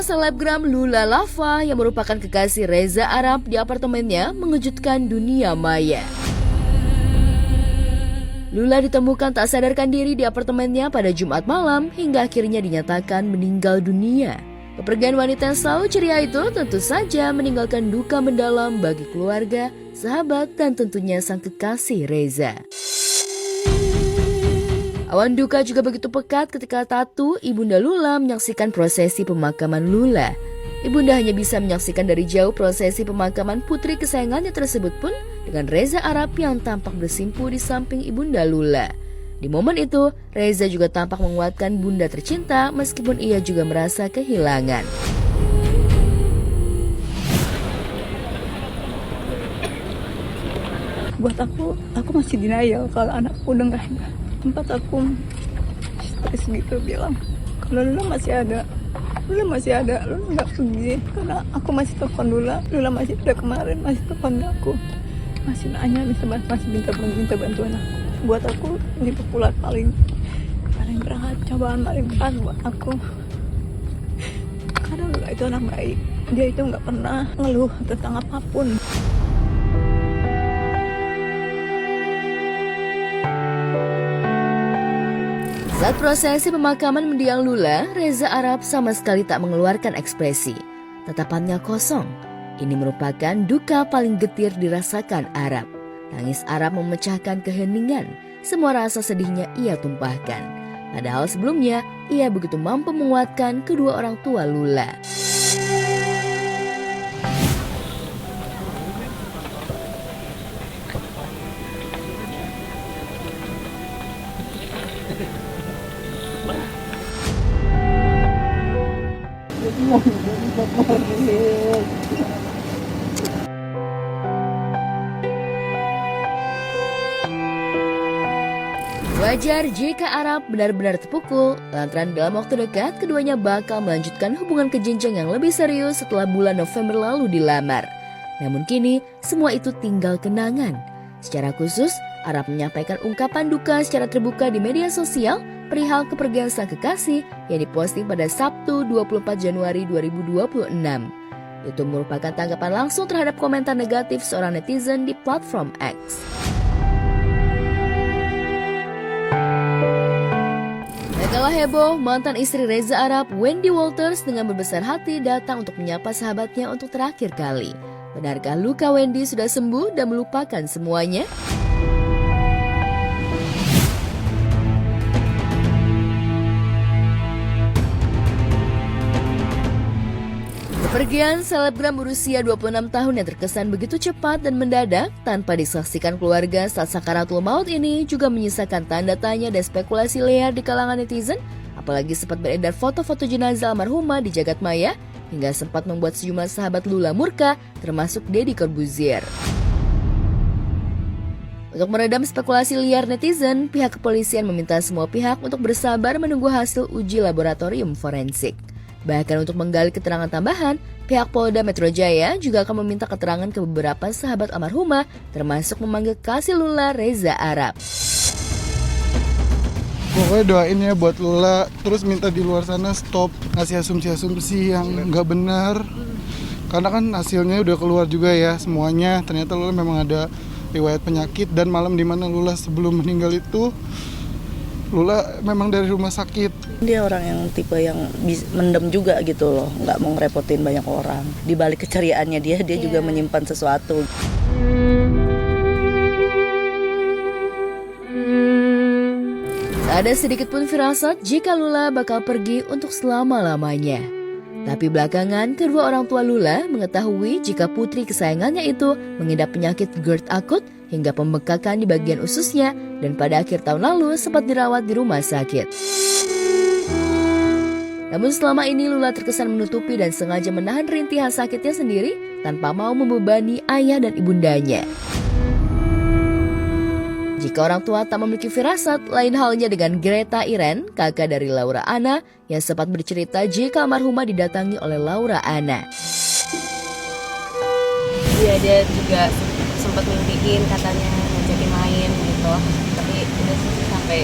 selebgram Lula Lava yang merupakan kekasih Reza Arab di apartemennya mengejutkan dunia maya. Lula ditemukan tak sadarkan diri di apartemennya pada Jumat malam hingga akhirnya dinyatakan meninggal dunia. Kepergian wanita yang selalu ceria itu tentu saja meninggalkan duka mendalam bagi keluarga, sahabat, dan tentunya sang kekasih Reza. Awan duka juga begitu pekat ketika Tatu, ibunda Lula, menyaksikan prosesi pemakaman Lula. Ibunda hanya bisa menyaksikan dari jauh prosesi pemakaman putri kesayangannya tersebut pun dengan Reza Arab yang tampak bersimpu di samping ibunda Lula. Di momen itu, Reza juga tampak menguatkan bunda tercinta meskipun ia juga merasa kehilangan. Buat aku masih denial kalau anakku udah nggak ada. Tempat aku stres gitu bilang, kalau Lula masih ada, Lula nggak pergi. Karena aku masih telepon Lula masih ada kemarin, masih telepon aku, masih nanya, masih minta bantuan aku. Buat aku ini populer paling berat, cobaan paling berat buat aku. Karena Lula itu anak baik, dia itu nggak pernah ngeluh tentang apapun. Saat prosesi pemakaman mendiang Lula, Reza Arab sama sekali tak mengeluarkan ekspresi. Tatapannya kosong. Ini merupakan duka paling getir dirasakan Arab. Tangis Arab memecahkan keheningan. Semua rasa sedihnya ia tumpahkan. Padahal sebelumnya, ia begitu mampu menguatkan kedua orang tua Lula. Wajar jika Arab benar-benar terpukul, lantaran dalam waktu dekat keduanya bakal melanjutkan hubungan ke jenjang yang lebih serius setelah bulan November lalu dilamar. Namun kini, semua itu tinggal kenangan. Secara khusus, Arab menyampaikan ungkapan duka secara terbuka di media sosial perihal kepergian sang kekasih yang diposting pada Sabtu 24 Januari 2026. Itu merupakan tanggapan langsung terhadap komentar negatif seorang netizen di platform X. Kalah heboh, mantan istri Reza Arab, Wendy Walters, dengan berbesar hati datang untuk menyapa sahabatnya untuk terakhir kali. Benarkah luka Wendy sudah sembuh dan melupakan semuanya? Kepergian selebgram berusia 26 tahun yang terkesan begitu cepat dan mendadak tanpa disaksikan keluarga saat sakaratul maut ini juga menyisakan tanda tanya dan spekulasi liar di kalangan netizen, apalagi sempat beredar foto-foto jenazah almarhumah di jagat maya hingga sempat membuat sejumlah sahabat Lula murka, termasuk Deddy Corbuzier. Untuk meredam spekulasi liar netizen, pihak kepolisian meminta semua pihak untuk bersabar menunggu hasil uji laboratorium forensik. Bahkan untuk menggali keterangan tambahan, pihak Polda Metro Jaya juga akan meminta keterangan ke beberapa sahabat almarhumah, termasuk memanggil kasih Lula Reza Arab. Pokoknya doain ya buat Lula, terus minta di luar sana stop ngasih asumsi-asumsi yang nggak benar. Karena kan hasilnya udah keluar juga ya semuanya, ternyata Lula memang ada riwayat penyakit, dan malam dimana Lula sebelum meninggal itu, Lula memang dari rumah sakit. Dia orang yang tipe yang mendem juga gitu loh, nggak mau ngerepotin banyak orang. Di balik keceriaannya dia juga menyimpan sesuatu. Tak ada sedikit pun firasat jika Lula bakal pergi untuk selama-lamanya. Tapi belakangan kedua orang tua Lula mengetahui jika putri kesayangannya itu mengidap penyakit GERD akut hingga pembekakan di bagian ususnya dan pada akhir tahun lalu sempat dirawat di rumah sakit. Namun selama ini Lula terkesan menutupi dan sengaja menahan rintihan sakitnya sendiri tanpa mau membebani ayah dan ibundanya. Jika orang tua tak memiliki firasat, lain halnya dengan Greta Iren, kakak dari Laura Anna, yang sempat bercerita jika almarhumah didatangi oleh Laura Anna. Iya, dia juga sempat mimpiin katanya ngajakin main gitu, tapi udah sampai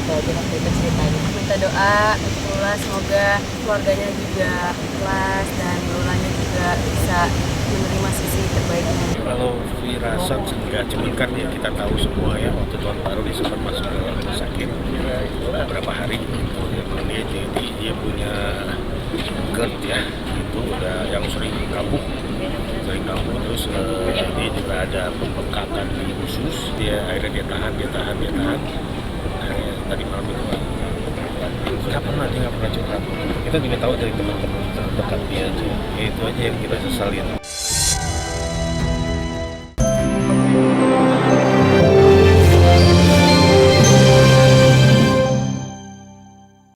itu aja waktu itu ceritanya. Minta doa untuk Lula, semoga keluarganya juga ikhlas dan Lulanya juga bisa menerima sisi terbaiknya. Kalau firasat enggak, cuman kan ya kita tahu semua ya, waktu tahun baru dia sempat masuk ke rumah sakit beberapa hari gitu. Dia punya GERD ya, itu udah yang sering kambuh terus dia juga ada pembengkakan di usus. Akhirnya dia tahan akhirnya tadi malam itu nggak pernah curhat. Kita juga tahu dari teman-teman terdekat dia aja, itu aja yang kita sesalin.